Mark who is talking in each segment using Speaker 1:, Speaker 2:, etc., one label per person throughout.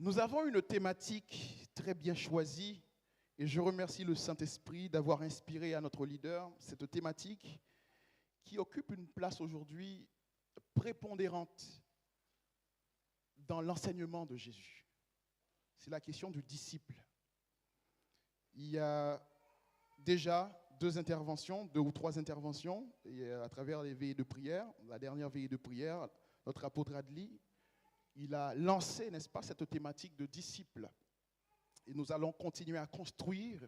Speaker 1: Nous avons une thématique très bien choisie et je remercie le Saint-Esprit d'avoir inspiré à notre leader cette thématique qui occupe une place aujourd'hui prépondérante dans l'enseignement de Jésus. C'est la question du disciple. Il y a déjà deux ou trois interventions et à travers les veillées de prière. La dernière veillée de prière, notre apôtre Adli, il a lancé, n'est-ce pas, cette thématique de disciple. Et nous allons continuer à construire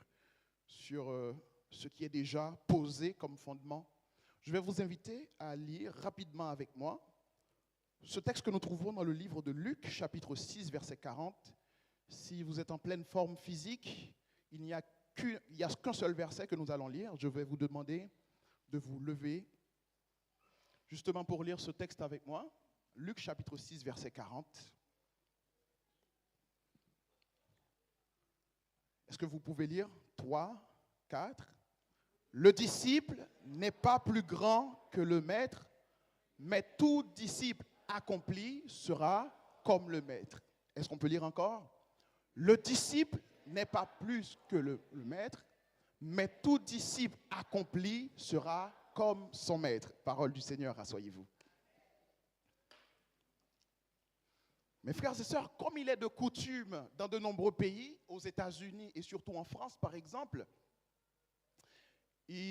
Speaker 1: sur ce qui est déjà posé comme fondement. Je vais vous inviter à lire rapidement avec moi ce texte que nous trouvons dans le livre de Luc, chapitre 6, verset 40. Si vous êtes en pleine forme physique, il n'y a qu'un seul verset que nous allons lire. Je vais vous demander de vous lever justement pour lire ce texte avec moi. Luc chapitre 6, verset 40. Est-ce que vous pouvez lire 3, 4. Le disciple n'est pas plus grand que le maître, mais tout disciple accompli sera comme le maître. Est-ce qu'on peut lire encore? Le disciple n'est pas plus que le maître, mais tout disciple accompli sera comme son maître. Parole du Seigneur, asseyez-vous. Mes frères et sœurs, comme il est de coutume dans de nombreux pays, aux États-Unis et surtout en France par exemple,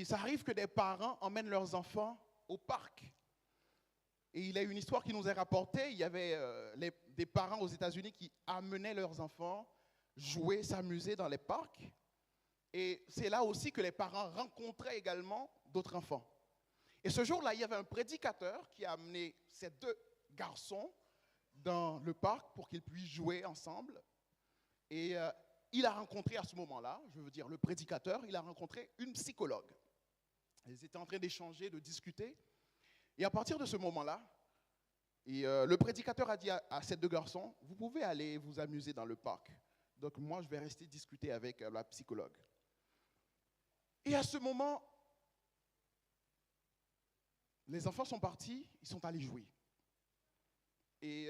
Speaker 1: ça arrive que des parents emmènent leurs enfants au parc. Et il y a une histoire qui nous est rapportée, il y avait des parents aux États-Unis qui amenaient leurs enfants jouer, s'amuser dans les parcs. Et c'est là aussi que les parents rencontraient également d'autres enfants. Et ce jour-là, il y avait un prédicateur qui a amené ces deux garçons dans le parc pour qu'ils puissent jouer ensemble. Et il a rencontré à ce moment-là, je veux dire le prédicateur, il a rencontré une psychologue. Ils étaient en train d'échanger, de discuter. Et à partir de ce moment-là, le prédicateur a dit à ces deux garçons, vous pouvez aller vous amuser dans le parc. Donc moi, je vais rester discuter avec la psychologue. Et à ce moment, les enfants sont partis, ils sont allés jouer. Et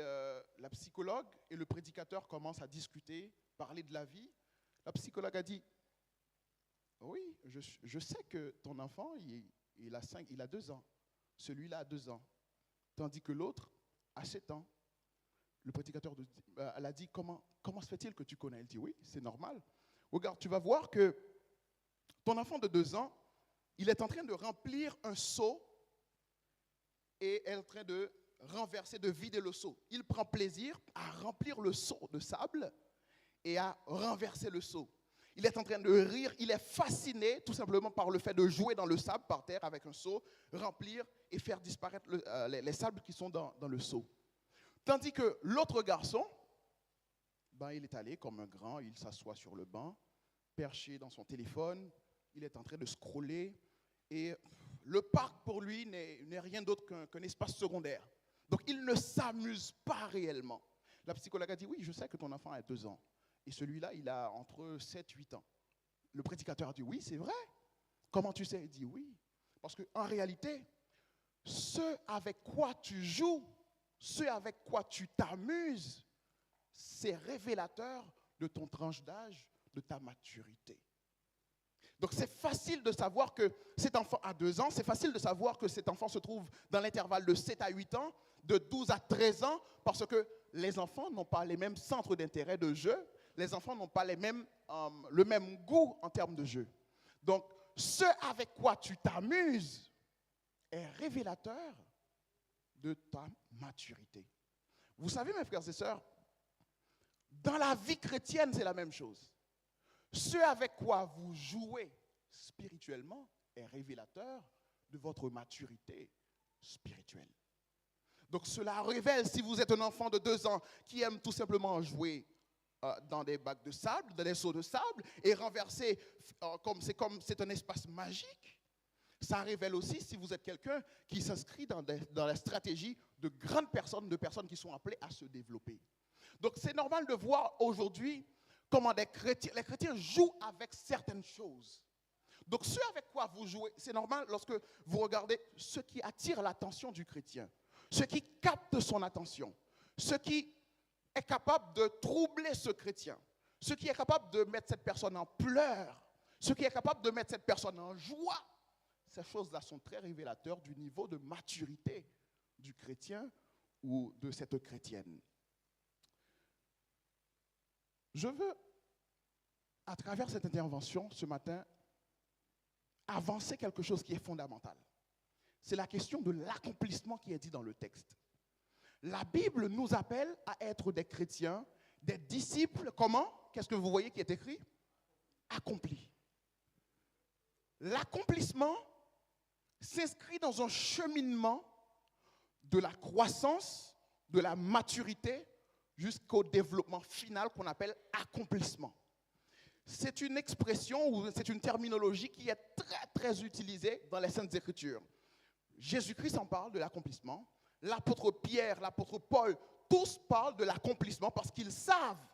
Speaker 1: la psychologue et le prédicateur commencent à discuter, parler de la vie. La psychologue a dit, oui, je sais que ton enfant, il a 2 ans. Celui-là a 2 ans. Tandis que l'autre a 7 ans. Le prédicateur, elle a dit, comment se fait-il que tu connais? Elle dit, oui, c'est normal. Regarde, tu vas voir que ton enfant de 2 ans, il est en train de remplir un seau et elle est en train de renverser, de vider le seau. Il prend plaisir à remplir le seau de sable et à renverser le seau. Il est en train de rire, il est fasciné tout simplement par le fait de jouer dans le sable par terre avec un seau, remplir et faire disparaître les sables qui sont dans le seau. Tandis que l'autre garçon, il est allé comme un grand, il s'assoit sur le banc, perché dans son téléphone, il est en train de scroller et le parc pour lui n'est rien d'autre qu'un espace secondaire. Donc il ne s'amuse pas réellement. La psychologue a dit, oui, je sais que ton enfant a 2 ans. Et celui-là, il a entre 7 et 8 ans. Le prédicateur a dit, oui, c'est vrai. Comment tu sais? Il dit, oui. Parce qu'en réalité, ce avec quoi tu joues, ce avec quoi tu t'amuses, c'est révélateur de ton tranche d'âge, de ta maturité. Donc c'est facile de savoir que cet enfant a 2 ans, c'est facile de savoir que cet enfant se trouve dans l'intervalle de 7 à 8 ans, de 12 à 13 ans, parce que les enfants n'ont pas les mêmes centres d'intérêt de jeu, les enfants n'ont pas le même goût en termes de jeu. Donc ce avec quoi tu t'amuses est révélateur de ta maturité. Vous savez, mes frères et sœurs, dans la vie chrétienne, c'est la même chose. Ce avec quoi vous jouez spirituellement est révélateur de votre maturité spirituelle. Donc cela révèle si vous êtes un enfant de 2 ans qui aime tout simplement jouer dans des bacs de sable, dans des seaux de sable et renverser comme c'est un espace magique. Ça révèle aussi si vous êtes quelqu'un qui s'inscrit dans la stratégie de grandes personnes, de personnes qui sont appelées à se développer. Donc c'est normal de voir aujourd'hui comment les chrétiens jouent avec certaines choses. Donc ce avec quoi vous jouez, c'est normal lorsque vous regardez ce qui attire l'attention du chrétien, ce qui capte son attention, ce qui est capable de troubler ce chrétien, ce qui est capable de mettre cette personne en pleurs, ce qui est capable de mettre cette personne en joie, ces choses-là sont très révélateurs du niveau de maturité du chrétien ou de cette chrétienne. Je veux, à travers cette intervention ce matin, avancer quelque chose qui est fondamental. C'est la question de l'accomplissement qui est dit dans le texte. La Bible nous appelle à être des chrétiens, des disciples. Comment? Qu'est-ce que vous voyez qui est écrit? Accomplis. L'accomplissement s'inscrit dans un cheminement de la croissance, de la maturité, jusqu'au développement final qu'on appelle accomplissement. C'est une expression ou c'est une terminologie qui est très, très utilisée dans les Saintes Écritures. Jésus-Christ en parle de l'accomplissement. L'apôtre Pierre, l'apôtre Paul, tous parlent de l'accomplissement parce qu'ils savent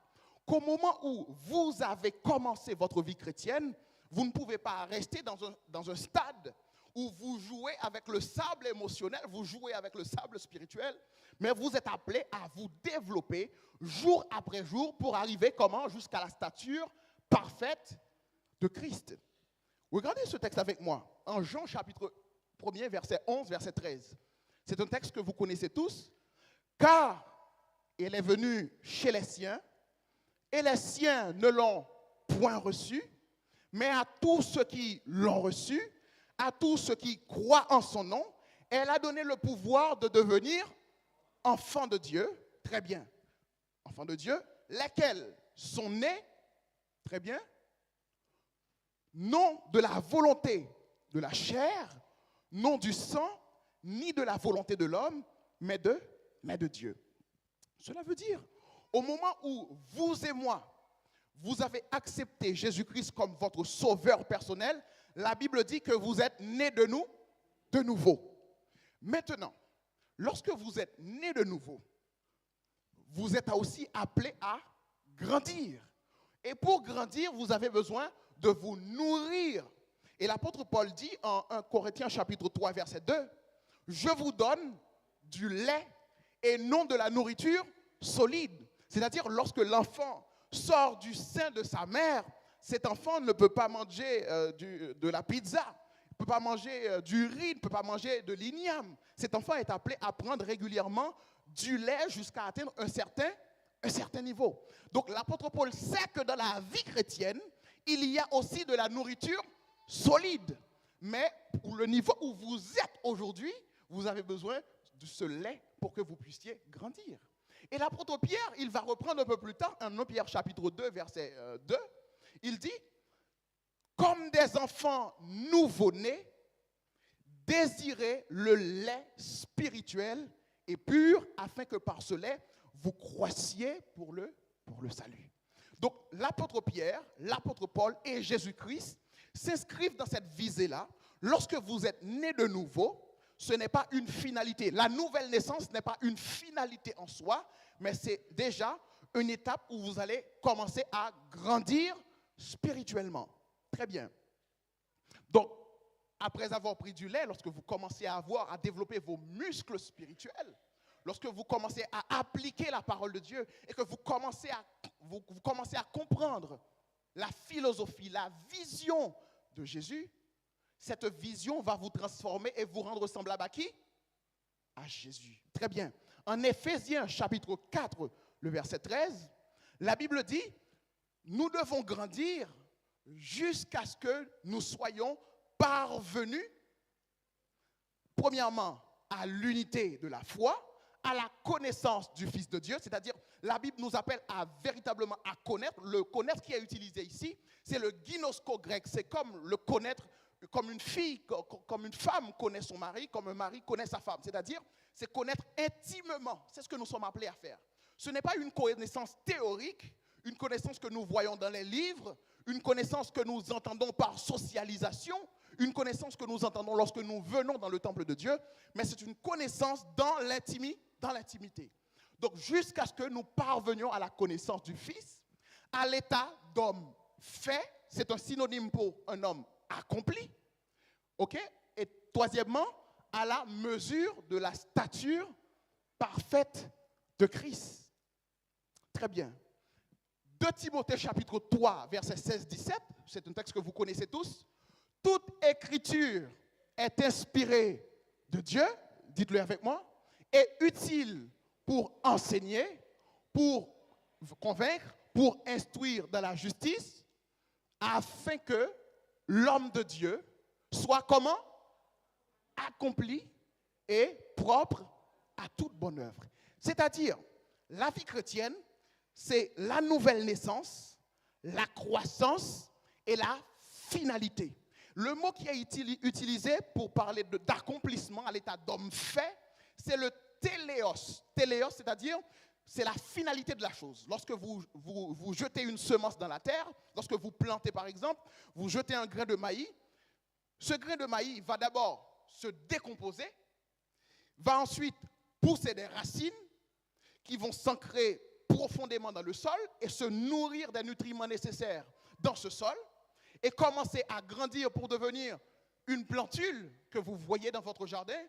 Speaker 1: qu'au moment où vous avez commencé votre vie chrétienne, vous ne pouvez pas rester dans un stade où vous jouez avec le sable émotionnel, vous jouez avec le sable spirituel, mais vous êtes appelé à vous développer jour après jour pour arriver comment? Jusqu'à la stature parfaite de Christ. Regardez ce texte avec moi, en Jean chapitre 1er, verset 11, verset 13. C'est un texte que vous connaissez tous. Car il est venu chez les siens, et les siens ne l'ont point reçu, mais à tous ceux qui l'ont reçu, à tous ceux qui croient en son nom, elle a donné le pouvoir de devenir enfants de Dieu. Très bien. Enfants de Dieu, lesquels sont nés, très bien, non de la volonté de la chair, non du sang, ni de la volonté de l'homme, mais de Dieu. Cela veut dire, au moment où vous et moi, vous avez accepté Jésus-Christ comme votre sauveur personnel, la Bible dit que vous êtes nés de nouveau. Maintenant, lorsque vous êtes nés de nouveau, vous êtes aussi appelés à grandir. Et pour grandir, vous avez besoin de vous nourrir. Et l'apôtre Paul dit en 1 Corinthiens chapitre 3, verset 2, « Je vous donne du lait et non de la nourriture solide. » C'est-à-dire, lorsque l'enfant sort du sein de sa mère, cet enfant ne peut pas manger de la pizza, ne peut pas manger du riz, ne peut pas manger de l'igname. Cet enfant est appelé à prendre régulièrement du lait jusqu'à atteindre un certain niveau. Donc l'apôtre Paul sait que dans la vie chrétienne, il y a aussi de la nourriture solide. Mais pour le niveau où vous êtes aujourd'hui, vous avez besoin de ce lait pour que vous puissiez grandir. Et l'apôtre Pierre, il va reprendre un peu plus tard, en 1 Pierre chapitre 2, verset 2, il dit, comme des enfants nouveau-nés, désirez le lait spirituel et pur, afin que par ce lait, vous croissiez pour le salut. Donc l'apôtre Pierre, l'apôtre Paul et Jésus-Christ s'inscrivent dans cette visée-là. Lorsque vous êtes nés de nouveau, ce n'est pas une finalité. La nouvelle naissance n'est pas une finalité en soi, mais c'est déjà une étape où vous allez commencer à grandir spirituellement. Très bien. Donc, après avoir pris du lait, lorsque vous commencez à développer vos muscles spirituels, lorsque vous commencez à appliquer la parole de Dieu et que vous commencez à comprendre la philosophie, la vision de Jésus, cette vision va vous transformer et vous rendre semblable à qui? À Jésus. Très bien. En Éphésiens chapitre 4, le verset 13, la Bible dit, nous devons grandir jusqu'à ce que nous soyons parvenus, premièrement, à l'unité de la foi, à la connaissance du Fils de Dieu, c'est-à-dire la Bible nous appelle à véritablement à connaître. Le connaître qui est utilisé ici, c'est le ginosko grec, c'est comme le connaître, comme une fille, comme une femme connaît son mari, comme un mari connaît sa femme, c'est-à-dire c'est connaître intimement, c'est ce que nous sommes appelés à faire. Ce n'est pas une connaissance théorique, une connaissance que nous voyons dans les livres, une connaissance que nous entendons par socialisation, une connaissance que nous entendons lorsque nous venons dans le temple de Dieu, mais c'est une connaissance dans l'intimité. Donc jusqu'à ce que nous parvenions à la connaissance du Fils, à l'état d'homme fait, c'est un synonyme pour un homme accompli, ok? Et troisièmement, à la mesure de la stature parfaite de Christ. très bien. 2 Timothée chapitre 3, verset 16-17, c'est un texte que vous connaissez tous. Toute écriture est inspirée de Dieu, dites-le avec moi, et utile pour enseigner, pour convaincre, pour instruire dans la justice, afin que l'homme de Dieu soit comment? Accompli et propre à toute bonne œuvre. C'est-à-dire, la vie chrétienne, c'est la nouvelle naissance, la croissance et la finalité. Le mot qui est utilisé pour parler d'accomplissement à l'état d'homme fait, c'est le téléos. Téléos, c'est-à-dire, c'est la finalité de la chose. Lorsque vous jetez une semence dans la terre, lorsque vous plantez par exemple, vous jetez un grain de maïs, ce grain de maïs va d'abord se décomposer, va ensuite pousser des racines qui vont s'ancrer profondément dans le sol et se nourrir des nutriments nécessaires dans ce sol et commencer à grandir pour devenir une plantule que vous voyez dans votre jardin.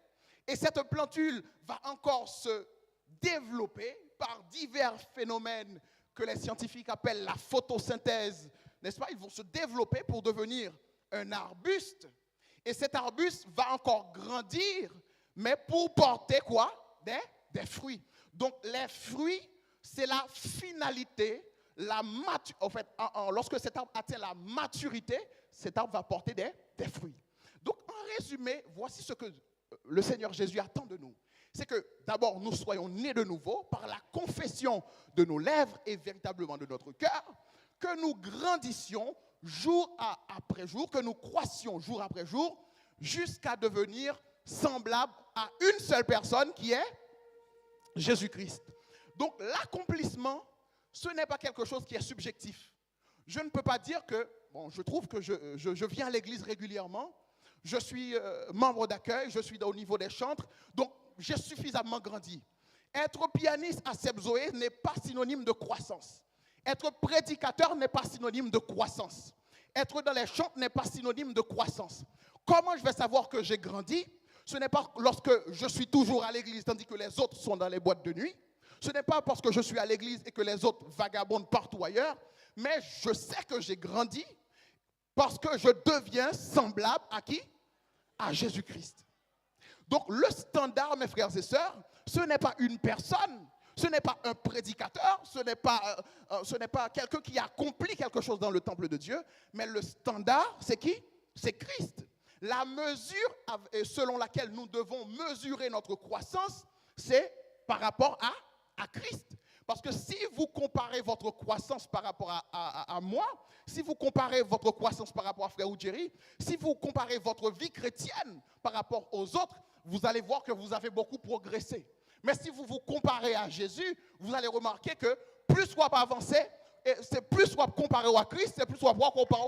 Speaker 1: Et cette plantule va encore se développer par divers phénomènes que les scientifiques appellent la photosynthèse, n'est-ce pas? Ils vont se développer pour devenir un arbuste. Et cet arbuste va encore grandir, mais pour porter quoi? Des fruits. Donc les fruits, c'est la finalité, lorsque cet arbre atteint la maturité, cet arbre va porter des fruits. Donc en résumé, voici ce que le Seigneur Jésus attend de nous. C'est que d'abord nous soyons nés de nouveau par la confession de nos lèvres et véritablement de notre cœur, que nous grandissions jour après jour, que nous croissions jour après jour, jusqu'à devenir semblables à une seule personne qui est Jésus-Christ. Donc l'accomplissement, ce n'est pas quelque chose qui est subjectif. Je ne peux pas dire que, je trouve que je viens à l'église régulièrement, je suis membre d'accueil, je suis au niveau des chantres, donc j'ai suffisamment grandi. Être pianiste à Sebzoé n'est pas synonyme de croissance. Être prédicateur n'est pas synonyme de croissance. Être dans les chants n'est pas synonyme de croissance. Comment je vais savoir que j'ai grandi? Ce n'est pas lorsque je suis toujours à l'église tandis que les autres sont dans les boîtes de nuit. Ce n'est pas parce que je suis à l'église et que les autres vagabondent partout ailleurs. Mais je sais que j'ai grandi parce que je deviens semblable à qui? À Jésus-Christ. Donc le standard, mes frères et sœurs, ce n'est pas une personne, ce n'est pas un prédicateur, ce n'est pas quelqu'un qui accomplit quelque chose dans le temple de Dieu, mais le standard, c'est qui? C'est Christ. La mesure selon laquelle nous devons mesurer notre croissance, c'est par rapport à Christ. Parce que si vous comparez votre croissance par rapport à moi, si vous comparez votre croissance par rapport à Frère Oudjeri, si vous comparez votre vie chrétienne par rapport aux autres, vous allez voir que vous avez beaucoup progressé. Mais si vous vous comparez à Jésus, vous allez remarquer que plus soit pas avancé, c'est plus soit comparé à Christ, c'est plus soit voir comparé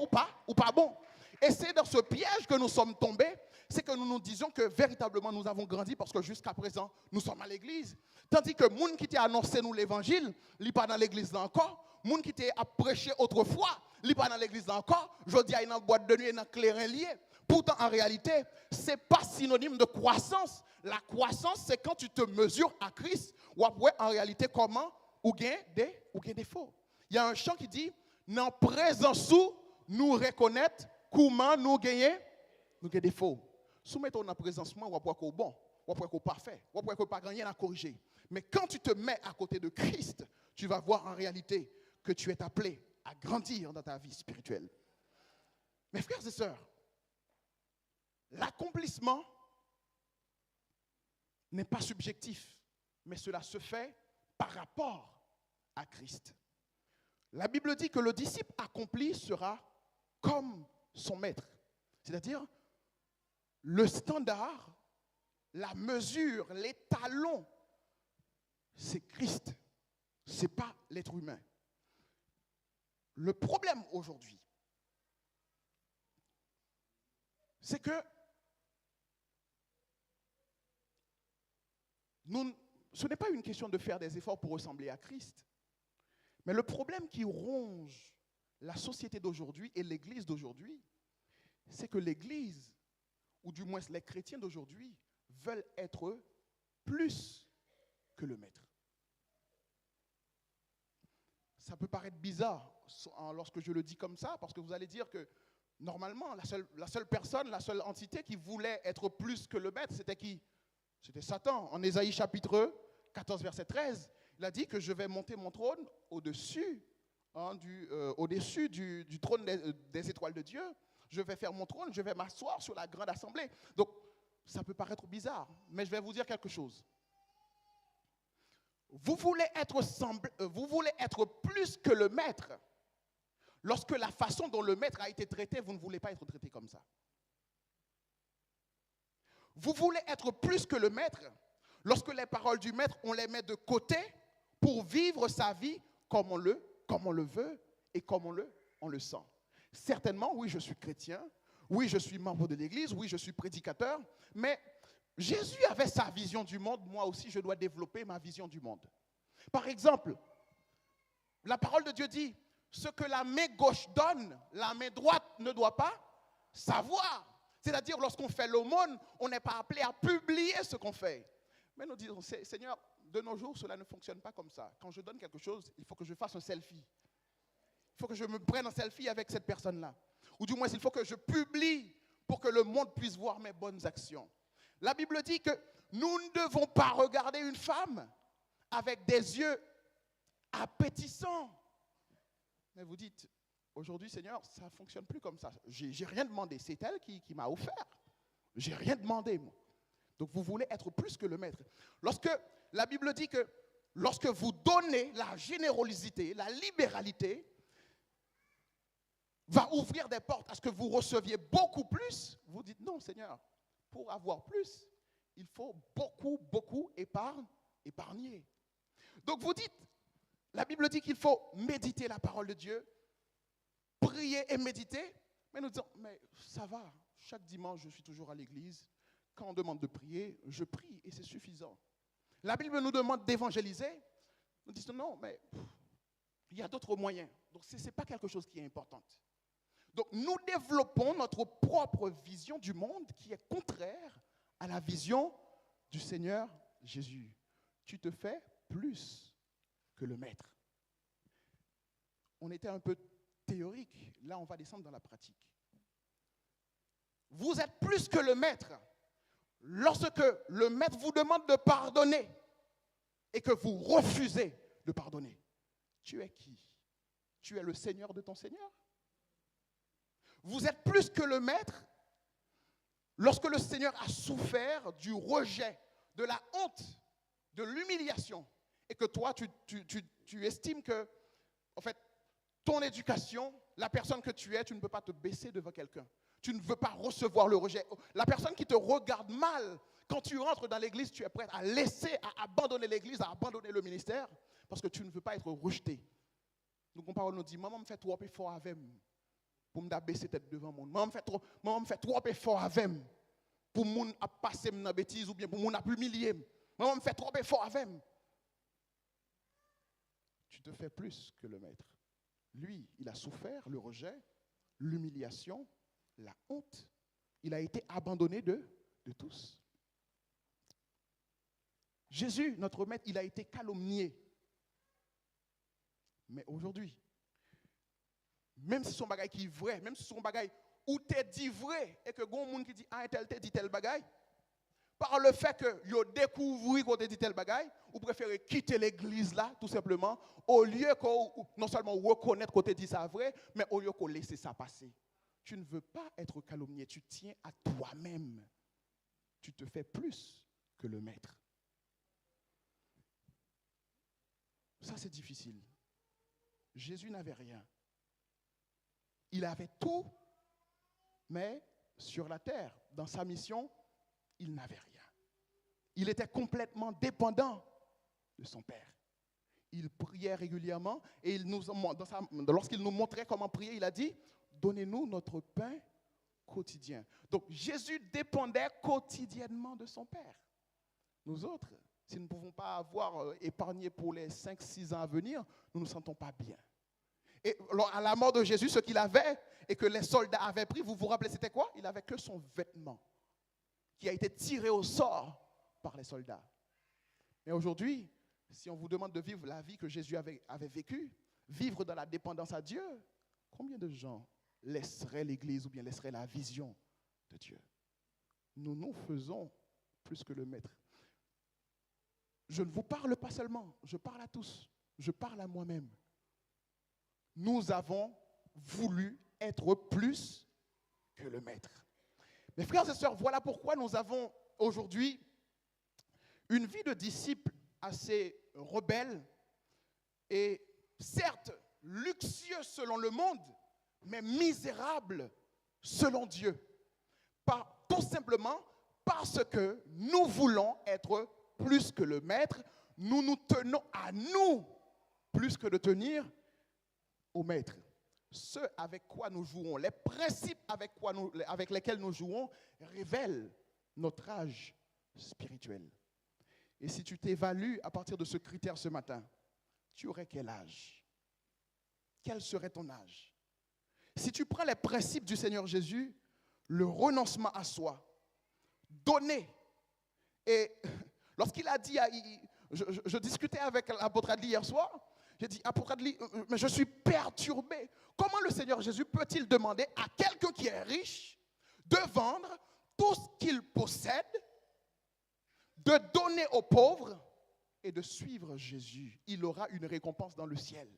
Speaker 1: ou pas bon. Et c'est dans ce piège que nous sommes tombés, c'est que nous nous disons que véritablement nous avons grandi parce que jusqu'à présent, nous sommes à l'église. Tandis que moun qui t'a annoncé nous l'évangile, il n'est pas dans l'église là encore. Moun qui t'a prêché autrefois, il n'est pas dans l'église là encore. Je dis, il y a une boîte de nuit, il y a un clairin lié. Pourtant, en réalité, ce n'est pas synonyme de croissance. La croissance, c'est quand tu te mesures à Christ, ou après, en réalité, comment ou gain des défauts. Il y a un chant qui dit, dans présence où nous reconnaître comment nous gagnons des défauts. Soumettons dans la présence, ou après qu'on bon, ou après qu'on parfait, ou après qu'on pas rien à corriger. Mais quand tu te mets à côté de Christ, tu vas voir en réalité que tu es appelé à grandir dans ta vie spirituelle. Mes frères et sœurs, l'accomplissement n'est pas subjectif, mais cela se fait par rapport à Christ. La Bible dit que le disciple accompli sera comme son maître. C'est-à-dire, le standard, la mesure, l'étalon, c'est Christ. Ce n'est pas l'être humain. Le problème aujourd'hui, c'est que ce n'est pas une question de faire des efforts pour ressembler à Christ. Mais le problème qui ronge la société d'aujourd'hui et l'Église d'aujourd'hui, c'est que l'Église, ou du moins les chrétiens d'aujourd'hui, veulent être plus que le maître. Ça peut paraître bizarre lorsque je le dis comme ça, parce que vous allez dire que normalement, la seule personne, la seule entité qui voulait être plus que le maître, c'était qui? C'était Satan. En Ésaïe chapitre 14, verset 13, il a dit que je vais monter mon trône au-dessus, au-dessus du trône des étoiles de Dieu. Je vais faire mon trône, je vais m'asseoir sur la grande assemblée. Donc, ça peut paraître bizarre, mais je vais vous dire quelque chose. Vous voulez être plus que le maître. Lorsque la façon dont le maître a été traité, vous ne voulez pas être traité comme ça. Vous voulez être plus que le maître. Lorsque les paroles du maître, on les met de côté pour vivre sa vie comme on le veut et comme on le sent. Certainement, oui, je suis chrétien. Oui, je suis membre de l'église. Oui, je suis prédicateur. Mais Jésus avait sa vision du monde. Moi aussi, je dois développer ma vision du monde. Par exemple, la parole de Dieu dit, ce que la main gauche donne, la main droite ne doit pas savoir. C'est-à-dire, lorsqu'on fait l'aumône, on n'est pas appelé à publier ce qu'on fait. Mais nous disons, Seigneur, de nos jours, cela ne fonctionne pas comme ça. Quand je donne quelque chose, il faut que je fasse un selfie. Il faut que je me prenne en selfie avec cette personne-là. Ou du moins, il faut que je publie pour que le monde puisse voir mes bonnes actions. La Bible dit que nous ne devons pas regarder une femme avec des yeux appétissants. Mais vous dites, aujourd'hui, Seigneur, ça ne fonctionne plus comme ça. J'ai rien demandé. C'est elle qui m'a offert. J'ai rien demandé, moi. Donc, vous voulez être plus que le maître. Lorsque la Bible dit que lorsque vous donnez la générosité, la libéralité, va ouvrir des portes à ce que vous receviez beaucoup plus, vous dites non, Seigneur, pour avoir plus, il faut beaucoup épargner. Donc, vous dites, la Bible dit qu'il faut méditer la parole de Dieu, prier et méditer, mais nous disons, mais ça va, chaque dimanche, je suis toujours à l'église. Quand on demande de prier, je prie et c'est suffisant. La Bible nous demande d'évangéliser. Nous disons non, mais il y a d'autres moyens. Donc, ce n'est pas quelque chose qui est important. Donc, nous développons notre propre vision du monde qui est contraire à la vision du Seigneur Jésus. Tu te fais plus que le maître. On était un peu théorique. Là, on va descendre dans la pratique. Vous êtes plus que le maître. Lorsque le maître vous demande de pardonner et que vous refusez de pardonner, tu es qui? Tu es le Seigneur de ton Seigneur? Vous êtes plus que le maître lorsque le Seigneur a souffert du rejet, de la honte, de l'humiliation et que toi, tu estimes que, en fait, ton éducation, la personne que tu es, tu ne peux pas te baisser devant quelqu'un. Tu ne veux pas recevoir le rejet. La personne qui te regarde mal, quand tu rentres dans l'église, tu es prêt à laisser, à abandonner l'église, à abandonner le ministère, parce que tu ne veux pas être rejeté. Donc, on parle, nous dit, maman me fait trop effort avec moi pour me baisser tête devant le monde. Maman me fait trop effort avec moi pour me passer dans la bêtise ou bien pour me humilier. Maman me fait trop effort avec moi. Tu te fais plus que le maître. Lui, il a souffert le rejet, l'humiliation, la honte. Il a été abandonné de tous. Jésus, notre maître, il a été calomnié. Mais aujourd'hui, même si son bagage qui est vrai, même si son bagage où t'es dit vrai et que gon monde qui dit ah tel te dit tel bagage, par le fait que yo découvri qu'on te dit tel bagage, ou préférez quitter l'église là tout simplement au lieu qu'on non seulement reconnaître qu'on te dit ça vrai, mais au lieu qu'on laisse ça passer. Tu ne veux pas être calomnié, tu tiens à toi-même. Tu te fais plus que le maître. Ça, c'est difficile. Jésus n'avait rien. Il avait tout, mais sur la terre, dans sa mission, il n'avait rien. Il était complètement dépendant de son Père. Il priait régulièrement et lorsqu'il nous montrait comment prier, il a dit « Donnez-nous notre pain quotidien ». Donc Jésus dépendait quotidiennement de son Père. Nous autres, si nous ne pouvons pas avoir épargné pour les 5-6 ans à venir, nous ne nous sentons pas bien. Et à la mort de Jésus, ce qu'il avait et que les soldats avaient pris, vous vous rappelez, c'était quoi? Il n'avait que son vêtement qui a été tiré au sort par les soldats. Mais aujourd'hui, si on vous demande de vivre la vie que Jésus avait vécue, vivre dans la dépendance à Dieu, combien de gens laisseraient l'Église ou bien laisseraient la vision de Dieu? Nous faisons plus que le Maître. Je ne vous parle pas seulement, je parle à tous, je parle à moi-même. Nous avons voulu être plus que le Maître. Mes frères et sœurs, voilà pourquoi nous avons aujourd'hui une vie de disciples assez rebelle et certes luxueux selon le monde, mais misérable selon Dieu. Tout simplement parce que nous voulons être plus que le Maître, nous nous tenons à nous plus que de tenir au Maître. Ce avec quoi nous jouons, les principes avec lesquels nous jouons révèlent notre âge spirituel. Et si tu t'évalues à partir de ce critère ce matin, tu aurais quel âge? Quel serait ton âge? Si tu prends les principes du Seigneur Jésus, le renoncement à soi, donner, et lorsqu'il a dit, je discutais avec l'apôtre Adli hier soir, j'ai dit, apôtre Adli, mais je suis perturbé. Comment le Seigneur Jésus peut-il demander à quelqu'un qui est riche de vendre tout ce qu'il possède, de donner aux pauvres et de suivre Jésus? Il aura une récompense dans le ciel.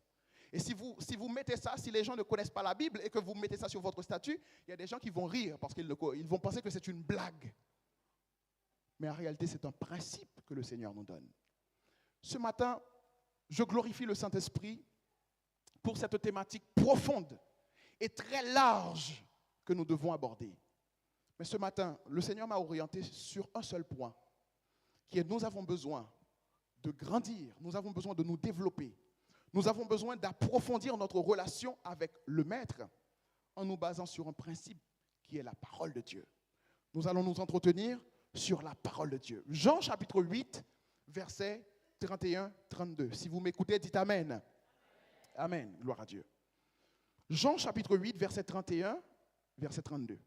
Speaker 1: Et si vous mettez ça, si les gens ne connaissent pas la Bible et que vous mettez ça sur votre statut, il y a des gens qui vont rire parce qu'ils vont penser que c'est une blague. Mais en réalité, c'est un principe que le Seigneur nous donne. Ce matin, je glorifie le Saint-Esprit pour cette thématique profonde et très large que nous devons aborder. Mais ce matin, le Seigneur m'a orienté sur un seul point, qui est nous avons besoin de grandir, nous avons besoin de nous développer. Nous avons besoin d'approfondir notre relation avec le Maître en nous basant sur un principe qui est la parole de Dieu. Nous allons nous entretenir sur la parole de Dieu. Jean chapitre 8, versets 31-32. Si vous m'écoutez, dites Amen. Amen, gloire à Dieu. Jean chapitre 8, verset 31, verset 32.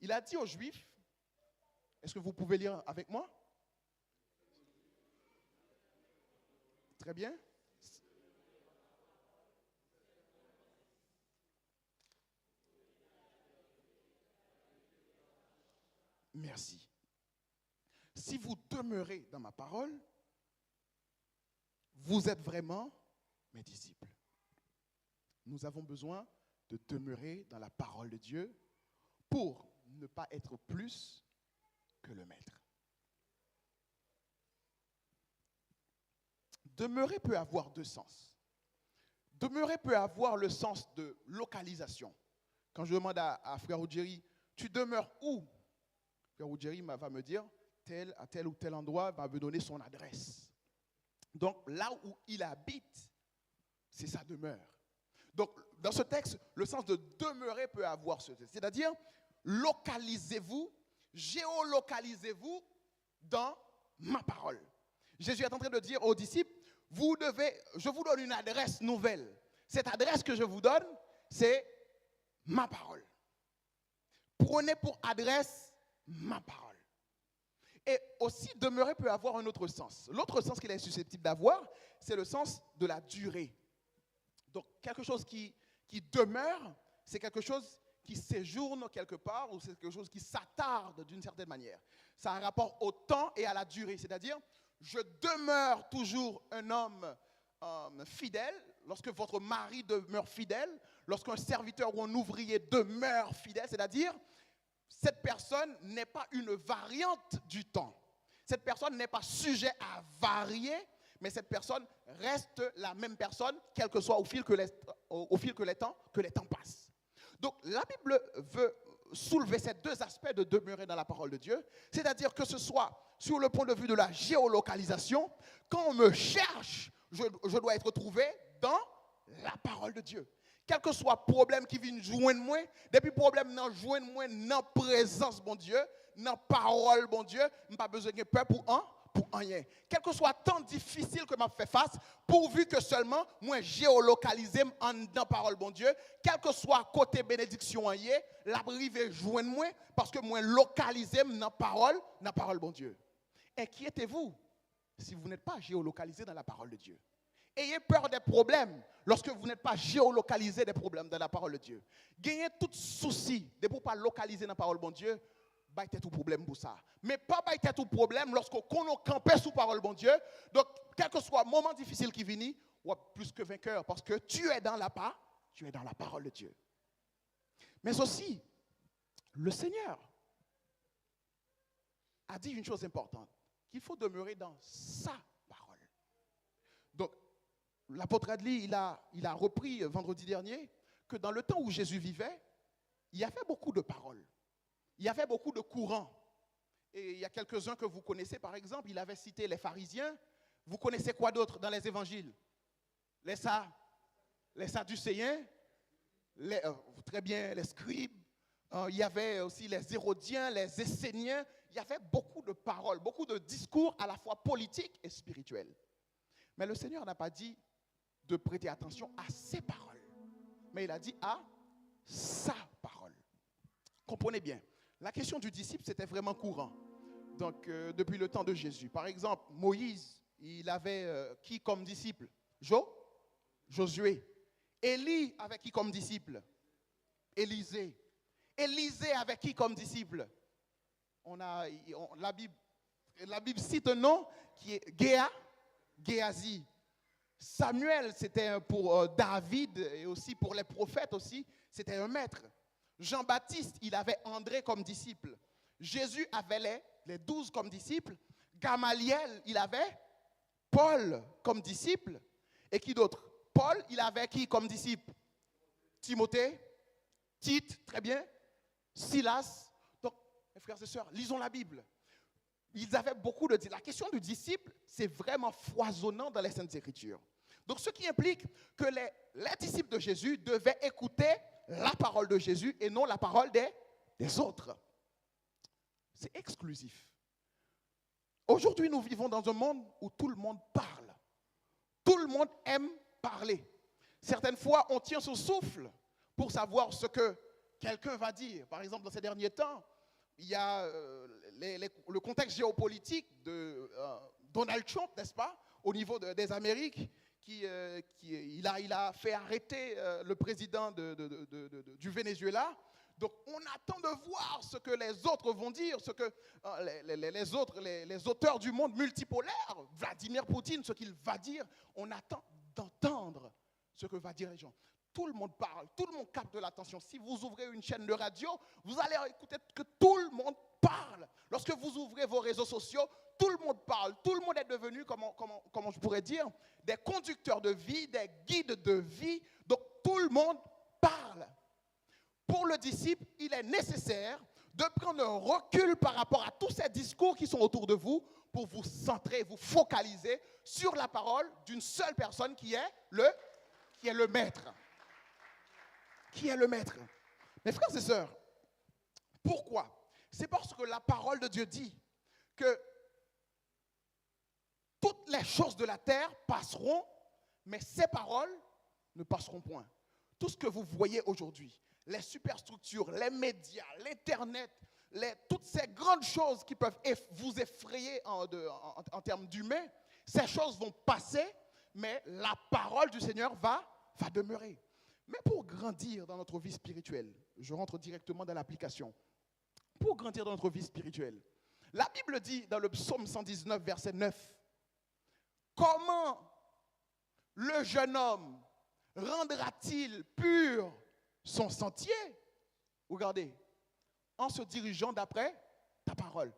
Speaker 1: Il a dit aux Juifs, est-ce que vous pouvez lire avec moi? Très bien. Merci. Si vous demeurez dans ma parole, vous êtes vraiment mes disciples. Nous avons besoin de demeurer dans la parole de Dieu pour ne pas être plus que le Maître. Demeurer peut avoir deux sens. Demeurer peut avoir le sens de localisation. Quand je demande à Frère Oudjeri, tu demeures où? Frère Oudjeri va me dire, à tel ou tel endroit, va me donner son adresse. Donc là où il habite, c'est sa demeure. Donc dans ce texte, le sens de demeurer peut avoir ce texte. C'est-à-dire, localisez-vous, géolocalisez-vous dans ma parole. Jésus est en train de dire aux disciples, je vous donne une adresse nouvelle. Cette adresse que je vous donne, c'est ma parole. Prenez pour adresse ma parole. Et aussi, demeurer peut avoir un autre sens. L'autre sens qu'il est susceptible d'avoir, c'est le sens de la durée. Donc, quelque chose qui demeure, c'est quelque chose qui séjourne quelque part ou c'est quelque chose qui s'attarde d'une certaine manière. Ça a un rapport au temps et à la durée. C'est-à-dire, je demeure toujours un homme fidèle, lorsque votre mari demeure fidèle, lorsqu'un serviteur ou un ouvrier demeure fidèle, c'est-à-dire, cette personne n'est pas une variante du temps. Cette personne n'est pas sujet à varier, mais cette personne reste la même personne, quel que soit au fil que les temps passent. Donc, la Bible veut soulever ces deux aspects de demeurer dans la parole de Dieu, c'est-à-dire que ce soit sur le point de vue de la géolocalisation, quand on me cherche, je dois être trouvé dans la parole de Dieu. Quel que soit le problème qui vient joindre moi, depuis le problème n'a joindre moi dans la présence bon Dieu, dans la parole bon Dieu, je n'ai pas besoin de peur pour rien. Quel que soit le temps difficile que je fais face, pourvu que seulement moi géolocalisé dans la parole bon Dieu, quel que soit côté bénédiction la privé joindre moi parce que moi localisé dans la parole bon Dieu. Inquiétez-vous si vous n'êtes pas géolocalisé dans la parole de Dieu. Ayez peur des problèmes lorsque vous n'êtes pas géolocalisé des problèmes dans la parole de Dieu. Gagnez tout souci de ne pas localiser dans la parole de Dieu. Bah, tout problème pour ça. Mais pas tout problème lorsqu'on campait sous parole de Dieu. Donc, quel que soit le moment difficile qui vient, ou plus que vainqueur, parce que tu es dans la parole de Dieu. Mais aussi, le Seigneur a dit une chose importante, qu'il faut demeurer dans sa parole. Donc, l'apôtre Adli, il a repris vendredi dernier que dans le temps où Jésus vivait, il y avait beaucoup de paroles. Il y avait beaucoup de courants. Et il y a quelques-uns que vous connaissez, par exemple, il avait cité les pharisiens. Vous connaissez quoi d'autre dans les évangiles? Les sadducéens, très bien, les scribes. Il y avait aussi les hérodiens, les esséniens. Il y avait beaucoup de paroles, beaucoup de discours à la fois politiques et spirituels. Mais le Seigneur n'a pas dit de prêter attention à ses paroles, mais il a dit à sa parole. Comprenez bien, la question du disciple, c'était vraiment courant. Donc, depuis le temps de Jésus. Par exemple, Moïse, il avait qui comme disciple? Josué. Élie avec qui comme disciple? Élisée. Élisée avec qui comme disciple? La Bible cite un nom qui est Géasi. Samuel, c'était pour David et aussi pour les prophètes aussi, c'était un maître. Jean-Baptiste, il avait André comme disciple. Jésus avait les 12 comme disciples. Gamaliel, il avait Paul comme disciple. Et qui d'autre? Paul, il avait qui comme disciple? Timothée, Tite, très bien, Silas. Donc, mes frères et sœurs, lisons la Bible. Ils avaient beaucoup de... La question du disciple, c'est vraiment foisonnant dans les Saintes Écritures. Donc, ce qui implique que les disciples de Jésus devaient écouter la parole de Jésus et non la parole des autres. C'est exclusif. Aujourd'hui, nous vivons dans un monde où tout le monde parle. Tout le monde aime parler. Certaines fois, on tient son souffle pour savoir ce que quelqu'un va dire. Par exemple, dans ces derniers temps, il y a le contexte géopolitique de Donald Trump, n'est-ce pas, au niveau des Amériques, il a fait arrêter le président du Venezuela. Donc, on attend de voir ce que les autres vont dire, ce que les auteurs du monde multipolaire, Vladimir Poutine, ce qu'il va dire. On attend d'entendre ce que va dire les gens. Tout le monde parle, tout le monde capte de l'attention. Si vous ouvrez une chaîne de radio, vous allez écouter que tout le monde parle. Lorsque vous ouvrez vos réseaux sociaux, tout le monde parle. Tout le monde est devenu, comment je pourrais dire, des conducteurs de vie, des guides de vie. Donc, tout le monde parle. Pour le disciple, il est nécessaire de prendre un recul par rapport à tous ces discours qui sont autour de vous pour vous centrer, vous focaliser sur la parole d'une seule personne qui est le maître. Qui est le maître. Mes frères et sœurs, pourquoi? C'est parce que la parole de Dieu dit que toutes les choses de la terre passeront, mais ces paroles ne passeront point. Tout ce que vous voyez aujourd'hui, les superstructures, les médias, l'Internet, toutes ces grandes choses qui peuvent vous effrayer en termes d'humain, ces choses vont passer, mais la parole du Seigneur va demeurer. Mais pour grandir dans notre vie spirituelle, je rentre directement dans l'application. Pour grandir dans notre vie spirituelle, la Bible dit dans le psaume 119, verset 9, comment le jeune homme rendra-t-il pur son sentier? Regardez, en se dirigeant d'après ta parole.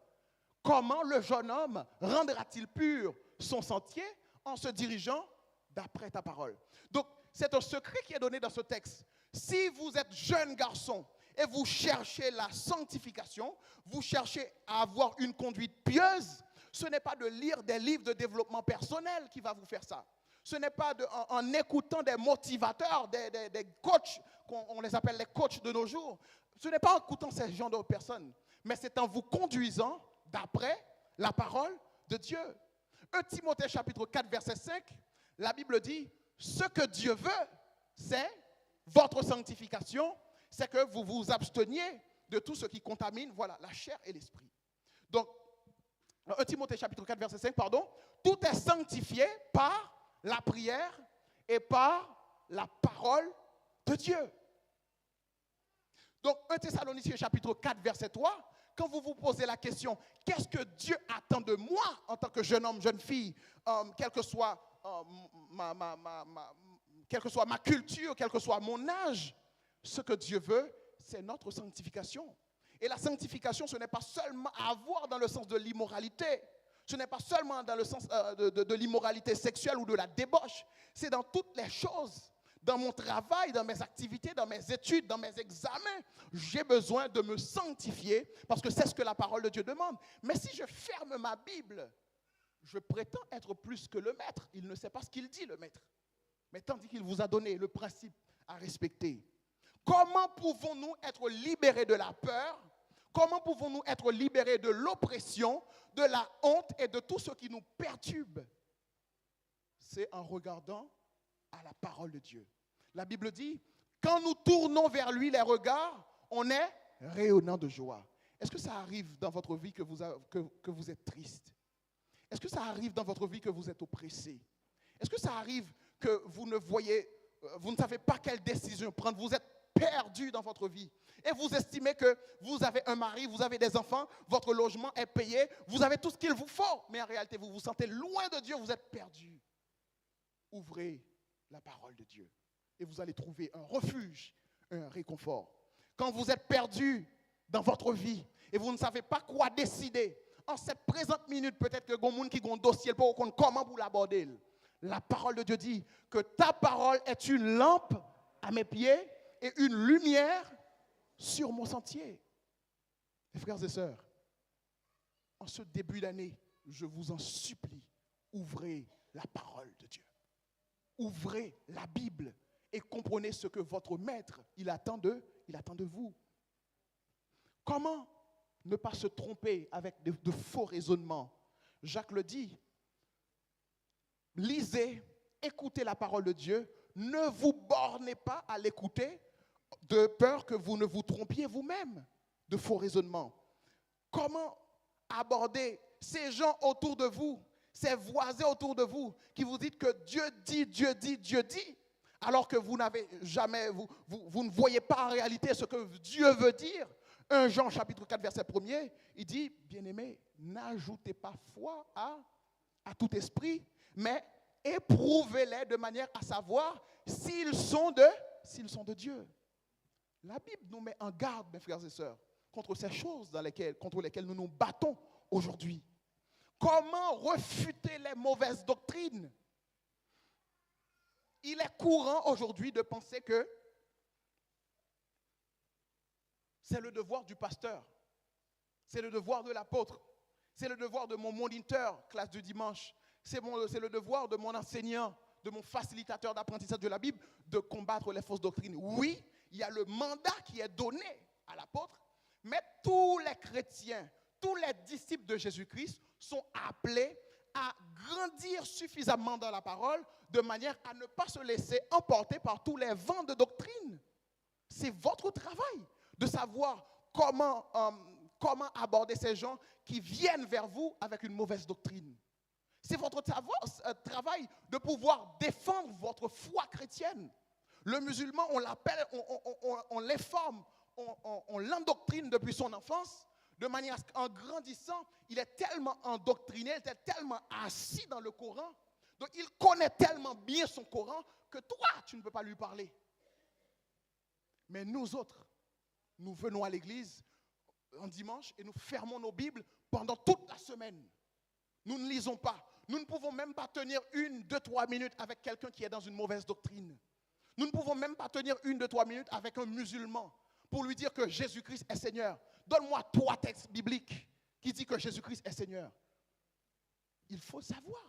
Speaker 1: Comment le jeune homme rendra-t-il pur son sentier en se dirigeant d'après ta parole? Donc, c'est un secret qui est donné dans ce texte. Si vous êtes jeune garçon et vous cherchez la sanctification, vous cherchez à avoir une conduite pieuse, ce n'est pas de lire des livres de développement personnel qui va vous faire ça. Ce n'est pas en écoutant des motivateurs, des coachs, on les appelle les coachs de nos jours. Ce n'est pas en écoutant ces gens de personnes, mais c'est en vous conduisant d'après la parole de Dieu. 1 Timothée chapitre 4, verset 5, la Bible dit, ce que Dieu veut, c'est votre sanctification, c'est que vous vous absteniez de tout ce qui contamine, voilà, la chair et l'esprit. Donc, 1 Timothée chapitre 4, verset 5, pardon, tout est sanctifié par la prière et par la parole de Dieu. Donc 1 Thessaloniciens chapitre 4, verset 3, quand vous vous posez la question, qu'est-ce que Dieu attend de moi en tant que jeune homme, jeune fille, quelle que soit ma culture, quel que soit mon âge, ce que Dieu veut, c'est notre sanctification. Et la sanctification, ce n'est pas seulement à avoir dans le sens de l'immoralité. Ce n'est pas seulement dans le sens de l'immoralité sexuelle ou de la débauche. C'est dans toutes les choses. Dans mon travail, dans mes activités, dans mes études, dans mes examens, j'ai besoin de me sanctifier parce que c'est ce que la parole de Dieu demande. Mais si je ferme ma Bible, je prétends être plus que le maître. Il ne sait pas ce qu'il dit, le maître. Mais tandis qu'il vous a donné le principe à respecter. Comment pouvons-nous être libérés de la peur? Comment pouvons-nous être libérés de l'oppression, de la honte et de tout ce qui nous perturbe? C'est en regardant à la parole de Dieu. La Bible dit, quand nous tournons vers lui les regards, on est rayonnant de joie. Est-ce que ça arrive dans votre vie que vous êtes triste? Est-ce que ça arrive dans votre vie que vous êtes oppressé? Est-ce que ça arrive que vous ne savez pas quelle décision prendre? Vous êtes perdu dans votre vie. Et vous estimez que vous avez un mari, vous avez des enfants, votre logement est payé, vous avez tout ce qu'il vous faut. Mais en réalité, vous vous sentez loin de Dieu, vous êtes perdu. Ouvrez la parole de Dieu et vous allez trouver un refuge, un réconfort. Quand vous êtes perdu dans votre vie et vous ne savez pas quoi décider, en cette présente minute, peut-être que vous avez des gens qui ont un dossier pour comprendre comment vous l'aborder. La parole de Dieu dit que ta parole est une lampe à mes pieds et une lumière sur mon sentier. Mes frères et sœurs, en ce début d'année, je vous en supplie, ouvrez la parole de Dieu. Ouvrez la Bible et comprenez ce que votre maître, il attend de vous. Comment ne pas se tromper avec de faux raisonnements? Jacques le dit. Lisez, écoutez la parole de Dieu. Ne vous bornez pas à l'écouter de peur que vous ne vous trompiez vous-même de faux raisonnements. Comment aborder ces gens autour de vous, ces voisins autour de vous, qui vous disent que Dieu dit, Dieu dit, Dieu dit, alors que vous n'avez jamais, vous ne voyez pas en réalité ce que Dieu veut dire? 1 Jean chapitre 4 verset 1er, il dit, bien-aimés, n'ajoutez pas foi à tout esprit, mais éprouvez-les de manière à savoir s'ils sont de Dieu. La Bible nous met en garde, mes frères et sœurs, contre ces choses contre lesquelles nous nous battons aujourd'hui. Comment refuter les mauvaises doctrines? Il est courant aujourd'hui de penser que c'est le devoir du pasteur, c'est le devoir de l'apôtre, c'est le devoir de mon moniteur, classe du dimanche, c'est le devoir de mon enseignant, de mon facilitateur d'apprentissage de la Bible, de combattre les fausses doctrines. Oui, il y a le mandat qui est donné à l'apôtre, mais tous les chrétiens, tous les disciples de Jésus-Christ sont appelés à grandir suffisamment dans la parole de manière à ne pas se laisser emporter par tous les vents de doctrine. C'est votre travail de savoir comment aborder ces gens qui viennent vers vous avec une mauvaise doctrine. C'est votre travail de pouvoir défendre votre foi chrétienne. Le musulman, on l'appelle, on l'informe, on l'endoctrine depuis son enfance, de manière à ce qu'en grandissant, il est tellement endoctriné, il est tellement assis dans le Coran, donc il connaît tellement bien son Coran que toi, tu ne peux pas lui parler. Mais nous autres, nous venons à l'église un dimanche et nous fermons nos Bibles pendant toute la semaine. Nous ne lisons pas. Nous ne pouvons même pas tenir 1, 2, 3 minutes avec quelqu'un qui est dans une mauvaise doctrine. Nous ne pouvons même pas tenir 1, 2, 3 minutes avec un musulman pour lui dire que Jésus-Christ est Seigneur. Donne-moi 3 textes bibliques qui disent que Jésus-Christ est Seigneur. Il faut savoir.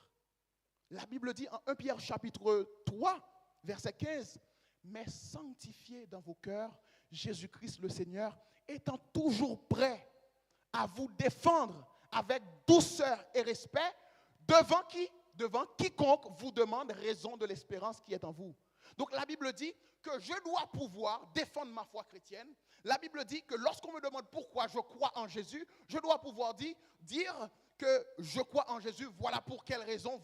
Speaker 1: La Bible dit en 1 Pierre chapitre 3, verset 15, « Mais sanctifiez dans vos cœurs Jésus-Christ le Seigneur, étant toujours prêt à vous défendre avec douceur et respect devant qui? Devant quiconque vous demande raison de l'espérance qui est en vous. » Donc la Bible dit que je dois pouvoir défendre ma foi chrétienne. La Bible dit que lorsqu'on me demande pourquoi je crois en Jésus, je dois pouvoir dire que je crois en Jésus, voilà pour quelle raison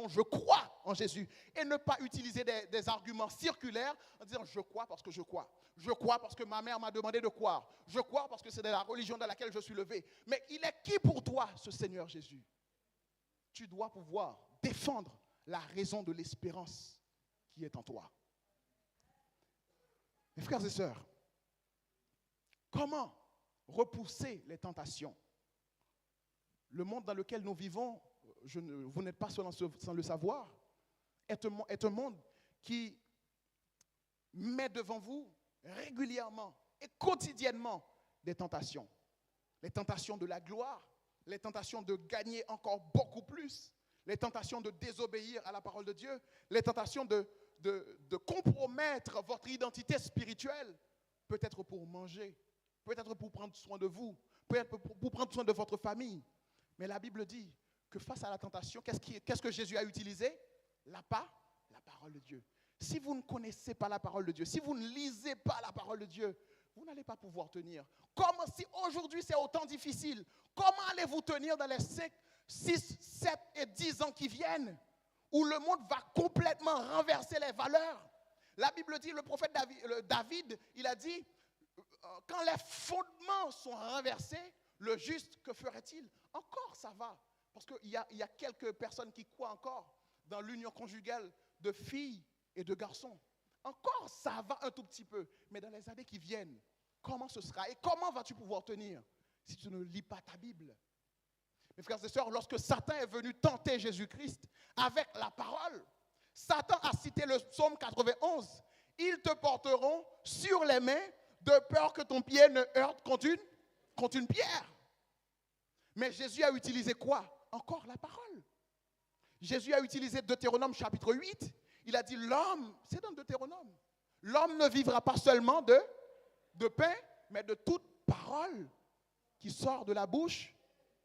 Speaker 1: je crois en Jésus. Et ne pas utiliser des arguments circulaires en disant je crois parce que je crois. Je crois parce que ma mère m'a demandé de croire. Je crois parce que c'est de la religion dans laquelle je suis levé. Mais il est qui pour toi, ce Seigneur Jésus? Tu dois pouvoir défendre la raison de l'espérance qui est en toi. Mes frères et sœurs, comment repousser les tentations? Le monde dans lequel nous vivons, vous n'êtes pas seul sans le savoir, est un monde qui met devant vous régulièrement et quotidiennement des tentations. Les tentations de la gloire, les tentations de gagner encore beaucoup plus, les tentations de désobéir à la parole de Dieu, les tentations de compromettre votre identité spirituelle, peut-être pour manger, peut-être pour prendre soin de vous, peut-être pour prendre soin de votre famille. Mais la Bible dit que face à la tentation, qu'est-ce que Jésus a utilisé? La parole de Dieu. Si vous ne connaissez pas la parole de Dieu, si vous ne lisez pas la parole de Dieu, vous n'allez pas pouvoir tenir. Comme si aujourd'hui c'est autant difficile, comment allez-vous tenir dans les 5, 6, 7 et 10 ans qui viennent, où le monde va complètement renverser les valeurs? La Bible dit, le prophète David, il a dit, quand les fondements sont renversés, le juste, que ferait-il? Encore ça va, parce qu'il y a quelques personnes qui croient encore dans l'union conjugale de filles et de garçons. Encore ça va un tout petit peu, mais dans les années qui viennent, comment ce sera? Et comment vas-tu pouvoir tenir si tu ne lis pas ta Bible? Mes frères et sœurs, lorsque Satan est venu tenter Jésus-Christ avec la parole, Satan a cité le psaume 91. Ils te porteront sur les mains de peur que ton pied ne heurte contre une pierre. Mais Jésus a utilisé quoi? Encore la parole. Jésus a utilisé Deutéronome chapitre 8. Il a dit l'homme, c'est dans Deutéronome, l'homme ne vivra pas seulement de pain, mais de toute parole qui sort de la bouche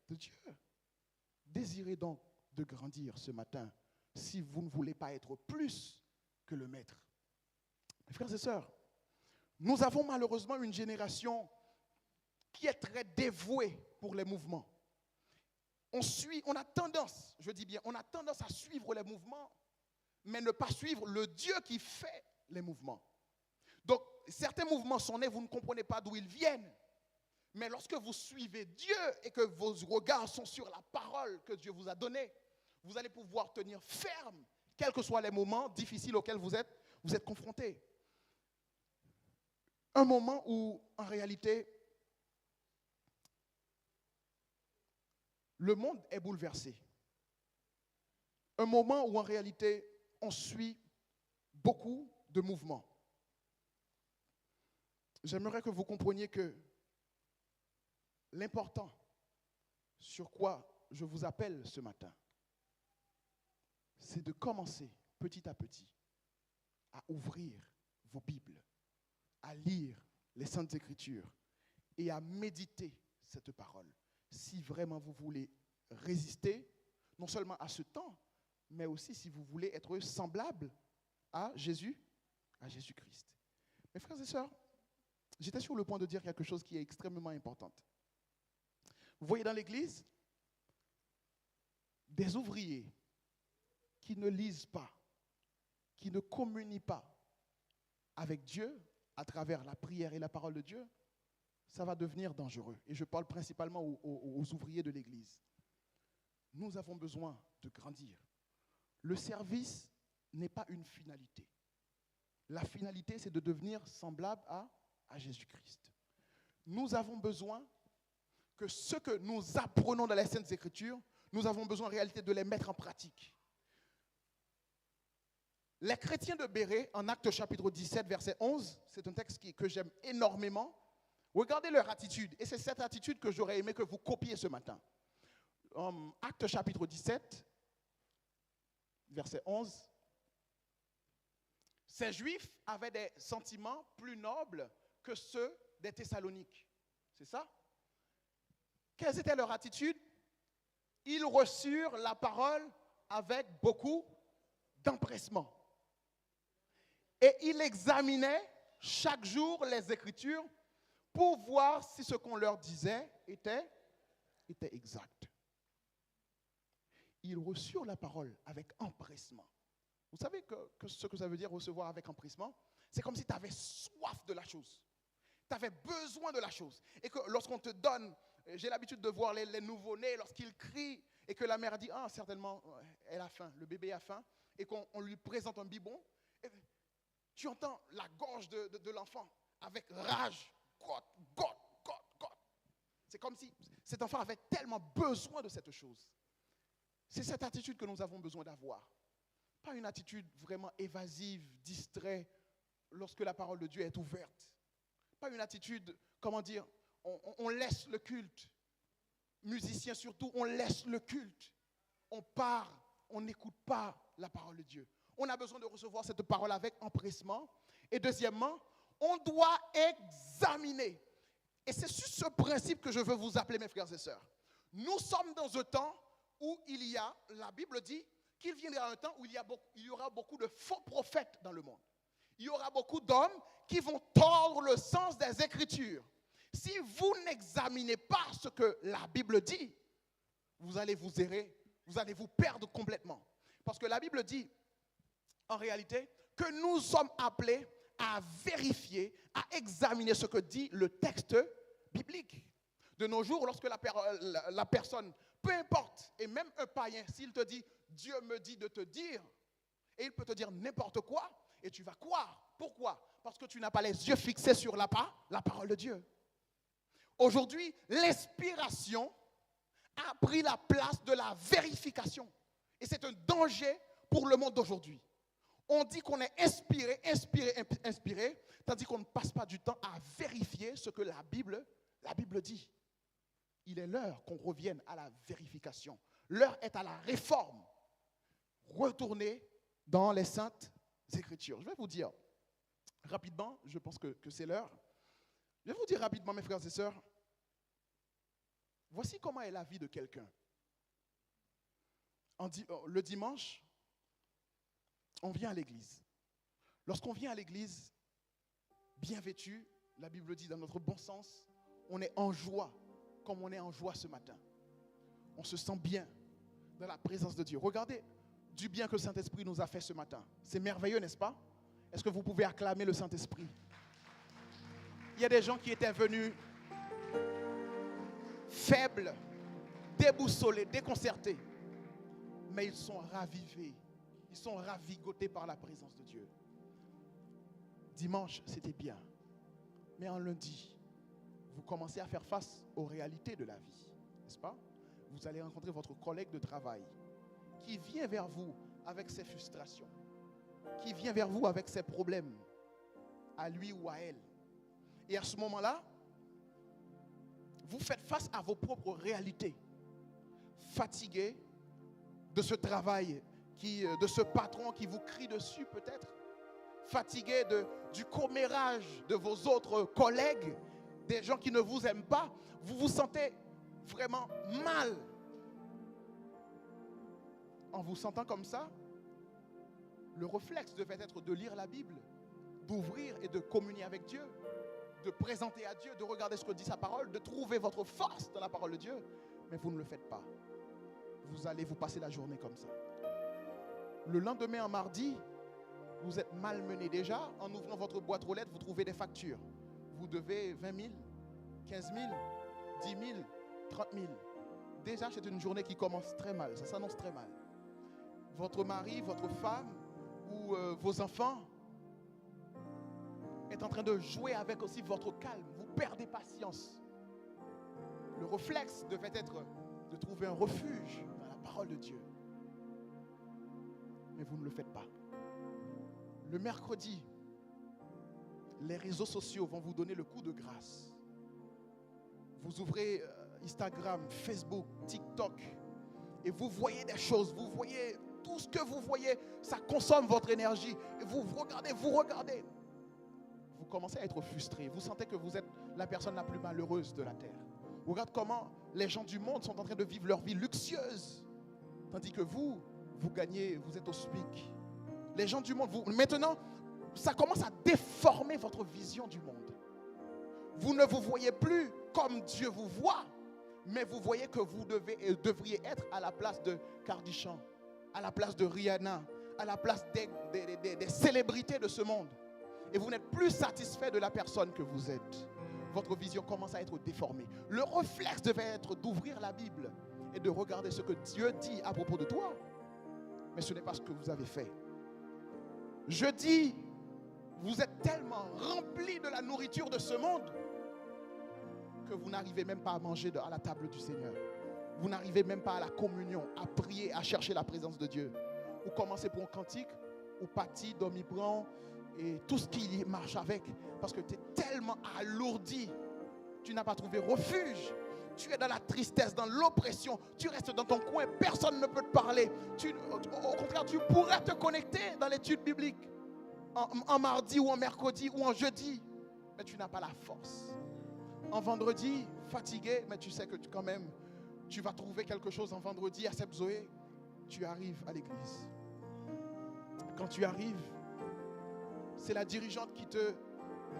Speaker 1: de Dieu. Désirez donc de grandir ce matin si vous ne voulez pas être plus que le maître. Mes frères et sœurs, nous avons malheureusement une génération qui est très dévouée pour les mouvements. On a tendance à suivre les mouvements, mais ne pas suivre le Dieu qui fait les mouvements. Donc, certains mouvements sont nés, vous ne comprenez pas d'où ils viennent. Mais lorsque vous suivez Dieu et que vos regards sont sur la parole que Dieu vous a donnée, vous allez pouvoir tenir ferme, quels que soient les moments difficiles auxquels vous êtes confrontés. Un moment où, en réalité, le monde est bouleversé. Un moment où, en réalité, on suit beaucoup de mouvements. J'aimerais que vous compreniez que l'important sur quoi je vous appelle ce matin, c'est de commencer petit à petit à ouvrir vos Bibles, à lire les Saintes Écritures et à méditer cette parole. Si vraiment vous voulez résister, non seulement à ce temps, mais aussi si vous voulez être semblable à Jésus-Christ. Mes frères et sœurs, j'étais sur le point de dire quelque chose qui est extrêmement important. Vous voyez dans l'église, des ouvriers qui ne lisent pas, qui ne communient pas avec Dieu à travers la prière et la parole de Dieu, ça va devenir dangereux. Et je parle principalement aux ouvriers de l'église. Nous avons besoin de grandir. Le service n'est pas une finalité. La finalité, c'est de devenir semblable à Jésus-Christ. Nous avons besoin que ce que nous apprenons dans les Saintes Écritures, nous avons besoin en réalité de les mettre en pratique. Les chrétiens de Bérée, en Actes chapitre 17, verset 11, c'est un texte que j'aime énormément. Regardez leur attitude, et c'est cette attitude que j'aurais aimé que vous copiez ce matin. Actes chapitre 17, verset 11. Ces Juifs avaient des sentiments plus nobles que ceux des Thessaloniques. C'est ça? Quelles étaient leurs attitudes? Ils reçurent la parole avec beaucoup d'empressement. Et ils examinaient chaque jour les Écritures pour voir si ce qu'on leur disait était exact. ils reçurent la parole avec empressement. Vous savez ce que ça veut dire recevoir avec empressement? C'est comme si tu avais soif de la chose. Tu avais besoin de la chose. Et que lorsqu'on te donne, j'ai l'habitude de voir les nouveau-nés, lorsqu'ils crient et que la mère dit, ah certainement, elle a faim, le bébé a faim, et qu'on lui présente un biberon, tu entends la gorge de l'enfant avec rage. God. C'est comme si cet enfant avait tellement besoin de cette chose. C'est cette attitude que nous avons besoin d'avoir. Pas une attitude vraiment évasive, distraite, lorsque la parole de Dieu est ouverte. Pas une attitude, comment dire, on laisse le culte. Musiciens surtout, on laisse le culte. On part, on n'écoute pas la parole de Dieu. On a besoin de recevoir cette parole avec empressement. Et deuxièmement, on doit examiner. Et c'est sur ce principe que je veux vous appeler, mes frères et sœurs. Nous sommes dans un temps où la Bible dit qu'il viendra un temps où il y aura beaucoup de faux prophètes dans le monde. Il y aura beaucoup d'hommes qui vont tordre le sens des Écritures. Si vous n'examinez pas ce que la Bible dit, vous allez vous errer, vous allez vous perdre complètement. Parce que la Bible dit, en réalité, que nous sommes appelés à vérifier, à examiner ce que dit le texte biblique. De nos jours, lorsque la personne, peu importe, et même un païen, s'il te dit, Dieu me dit de te dire, et il peut te dire n'importe quoi, et tu vas croire. Pourquoi? Parce que tu n'as pas les yeux fixés sur la parole de Dieu. Aujourd'hui, l'inspiration a pris la place de la vérification. Et c'est un danger pour le monde d'aujourd'hui. On dit qu'on est inspiré, tandis qu'on ne passe pas du temps à vérifier ce que la Bible dit. Il est l'heure qu'on revienne à la vérification. L'heure est à la réforme. Retournez dans les Saintes Écritures. Je vais vous dire rapidement, je pense que c'est l'heure. Je vais vous dire rapidement, mes frères et sœurs, voici comment est la vie de quelqu'un. Le dimanche, on vient à l'église. Lorsqu'on vient à l'église, bien vêtu, la Bible dit dans notre bon sens, on est en joie, comme on est en joie ce matin. On se sent bien dans la présence de Dieu. Regardez du bien que le Saint-Esprit nous a fait ce matin. C'est merveilleux, n'est-ce pas? Est-ce que vous pouvez acclamer le Saint-Esprit? Il y a des gens qui étaient venus faibles, déboussolés, déconcertés, mais ils sont ravivés. Ils sont ravigotés par la présence de Dieu. Dimanche, c'était bien. Mais en lundi, vous commencez à faire face aux réalités de la vie, n'est-ce pas? Vous allez rencontrer votre collègue de travail qui vient vers vous avec ses frustrations, qui vient vers vous avec ses problèmes, à lui ou à elle. Et à ce moment-là, vous faites face à vos propres réalités. Fatigué de ce travail, de ce patron qui vous crie dessus peut-être. Fatigué du commérage de vos autres collègues, des gens qui ne vous aiment pas. Vous vous sentez vraiment mal. En vous sentant comme ça, le réflexe devait être de lire la Bible, d'ouvrir et de communier avec Dieu, de présenter à Dieu, de regarder ce que dit sa parole, de trouver votre force dans la parole de Dieu. Mais vous ne le faites pas. Vous allez vous passer la journée comme ça. Le lendemain, en mardi, vous êtes malmené déjà. En ouvrant votre boîte aux lettres, vous trouvez des factures. Vous devez 20 000, 15 000, 10 000, 30 000. Déjà, c'est une journée qui commence très mal. Ça s'annonce très mal. Votre mari, votre femme ou vos enfants est en train de jouer avec aussi votre calme. Vous perdez patience. Le réflexe devait être de trouver un refuge dans la parole de Dieu. Mais vous ne le faites pas. Le mercredi, les réseaux sociaux vont vous donner le coup de grâce. Vous ouvrez Instagram, Facebook, TikTok et vous voyez des choses, vous voyez tout ce que vous voyez, ça consomme votre énergie. Et vous regardez. Vous commencez à être frustré. Vous sentez que vous êtes la personne la plus malheureuse de la terre. Regarde comment les gens du monde sont en train de vivre leur vie luxueuse. Tandis que vous gagnez, vous êtes au SMIC. Les gens du monde, maintenant, ça commence à déformer votre vision du monde. Vous ne vous voyez plus comme Dieu vous voit, Mais vous voyez que vous devriez être à la place de Kardashian, à la place de Rihanna, à la place des célébrités de ce monde. Et vous n'êtes plus satisfait de la personne que vous êtes. Votre vision commence à être déformée. Le réflexe devait être d'ouvrir la Bible et de regarder ce que Dieu dit à propos de toi. Mais ce n'est pas ce que vous avez fait. Je dis, vous êtes tellement remplis de la nourriture de ce monde que vous n'arrivez même pas à manger à la table du Seigneur. Vous n'arrivez même pas à la communion, à prier, à chercher la présence de Dieu. Vous commencez pour un cantique, ou pâti, domi-bran, et tout ce qui marche avec. Parce que tu es tellement alourdi, tu n'as pas trouvé refuge. Tu es dans la tristesse, dans l'oppression. Tu restes dans ton coin, personne ne peut te parler. Au contraire, tu pourrais te connecter dans l'étude biblique en mardi ou en mercredi ou en jeudi. Mais tu n'as pas la force. En vendredi, fatigué, mais tu sais que quand même, tu vas trouver quelque chose en vendredi à Sebzoé. Tu arrives à l'église. Quand tu arrives, c'est la dirigeante qui te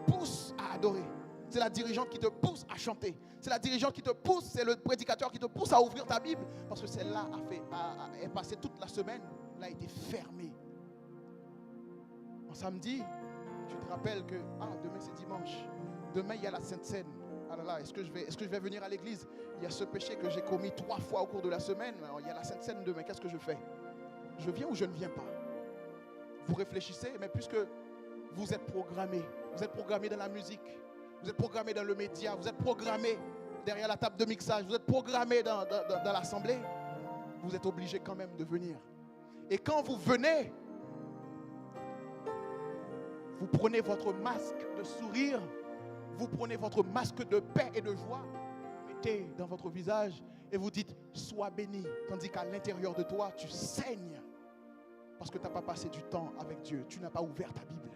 Speaker 1: pousse à adorer. C'est la dirigeante qui te pousse à chanter. C'est la dirigeante qui te pousse, c'est le prédicateur qui te pousse à ouvrir ta Bible. Parce que celle-là est passée toute la semaine, elle a été fermée. En samedi, tu te rappelles que demain c'est dimanche. Demain il y a la Sainte Seine. Ah là là, est-ce que je vais venir à l'église? Il y a ce péché que j'ai commis 3 fois au cours de la semaine. Alors, il y a la Sainte Seine demain, qu'est-ce que je fais? Je viens ou je ne viens pas? Vous réfléchissez, mais puisque vous êtes programmé dans la musique, vous êtes programmé dans le média, vous êtes programmé derrière la table de mixage, vous êtes programmé dans l'assemblée, vous êtes obligé quand même de venir. Et quand vous venez, vous prenez votre masque de sourire, vous prenez votre masque de paix et de joie, mettez dans votre visage et vous dites « Sois béni », tandis qu'à l'intérieur de toi, tu saignes parce que tu n'as pas passé du temps avec Dieu, tu n'as pas ouvert ta Bible.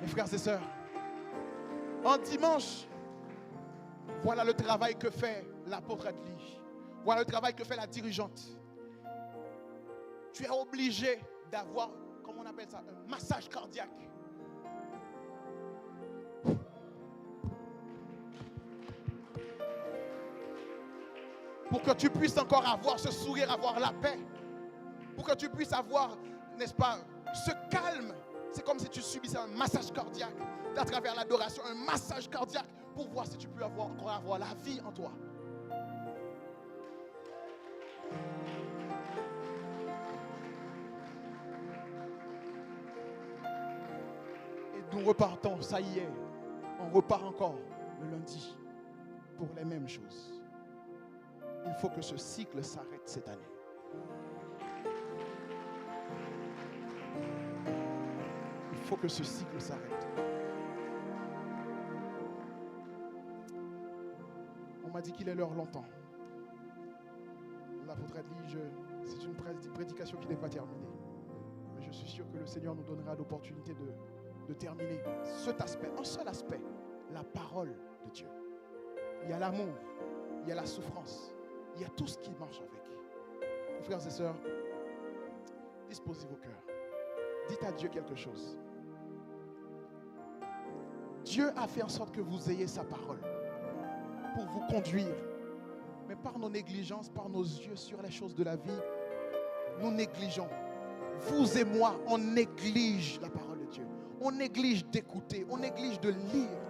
Speaker 1: Mes frères et sœurs, en dimanche, voilà le travail que fait l'apôtre Adli. Voilà le travail que fait la dirigeante. Tu es obligé d'avoir, comment on appelle ça, un massage cardiaque. Pour que tu puisses encore avoir ce sourire, avoir la paix. Pour que tu puisses avoir, n'est-ce pas, ce calme. C'est comme si tu subissais un massage cardiaque à travers l'adoration, un massage cardiaque pour voir si tu peux encore avoir la vie en toi. Et nous repartons, ça y est, on repart encore le lundi pour les mêmes choses. Il faut que ce cycle s'arrête cette année. Il faut que ce cycle s'arrête. On m'a dit qu'il est l'heure longtemps. L'apôtre a dit, c'est une prédication qui n'est pas terminée. Mais je suis sûr que le Seigneur nous donnera l'opportunité de terminer cet aspect, un seul aspect, la parole de Dieu. Il y a l'amour, il y a la souffrance, il y a tout ce qui marche avec. Mes frères et sœurs, disposez vos cœurs. Dites à Dieu quelque chose. Dieu a fait en sorte que vous ayez sa parole pour vous conduire. Mais par nos négligences, par nos yeux sur les choses de la vie, nous négligeons. Vous et moi, on néglige la parole de Dieu. On néglige d'écouter, on néglige de lire.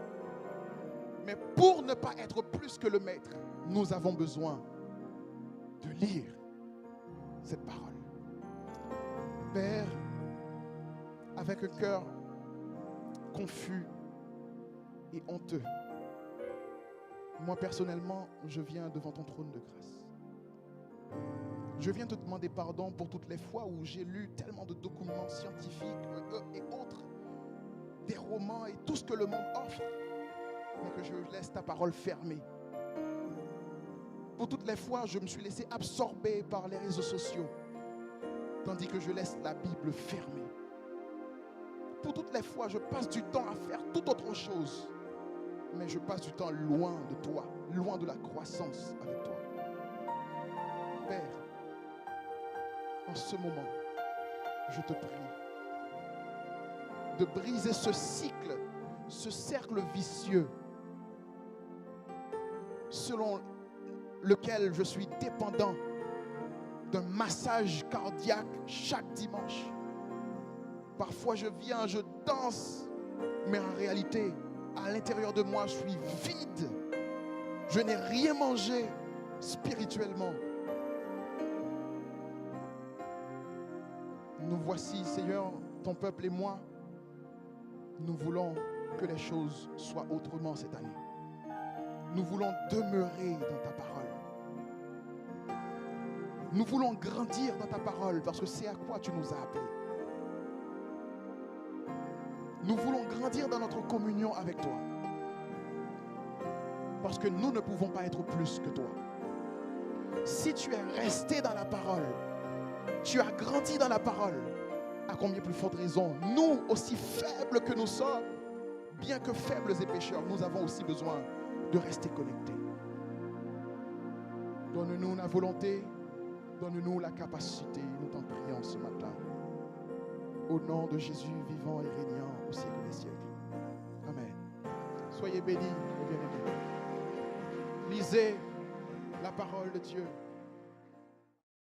Speaker 1: Mais pour ne pas être plus que le maître, nous avons besoin de lire cette parole. Père, avec un cœur confus et honteux, moi personnellement, je viens devant ton trône de grâce. Je viens te demander pardon pour toutes les fois où j'ai lu tellement de documents scientifiques et autres, des romans et tout ce que le monde offre, mais que je laisse ta parole fermée. Pour toutes les fois, je me suis laissé absorber par les réseaux sociaux, tandis que je laisse la Bible fermée. Pour toutes les fois, je passe du temps à faire toute autre chose, mais je passe du temps loin de toi, loin de la croissance avec toi. Père, en ce moment, je te prie de briser ce cycle, ce cercle vicieux selon lequel je suis dépendant d'un massage cardiaque chaque dimanche. Parfois je viens, je danse, mais en réalité, à l'intérieur de moi, je suis vide. Je n'ai rien mangé spirituellement. Nous voici, Seigneur, ton peuple et moi. Nous voulons que les choses soient autrement cette année. Nous voulons demeurer dans ta parole. Nous voulons grandir dans ta parole parce que c'est à quoi tu nous as appelés. Nous voulons grandir dans notre communion avec toi. Parce que nous ne pouvons pas être plus que toi. Si tu es resté dans la parole, tu as grandi dans la parole, à combien plus forte raison, nous, aussi faibles que nous sommes, bien que faibles et pécheurs, nous avons aussi besoin de rester connectés. Donne-nous la volonté, donne-nous la capacité, nous t'en prions ce matin. Au nom de Jésus vivant et régnant au siècle des siècles. Amen. Soyez bénis, mes bien-aimés. Lisez la parole de Dieu.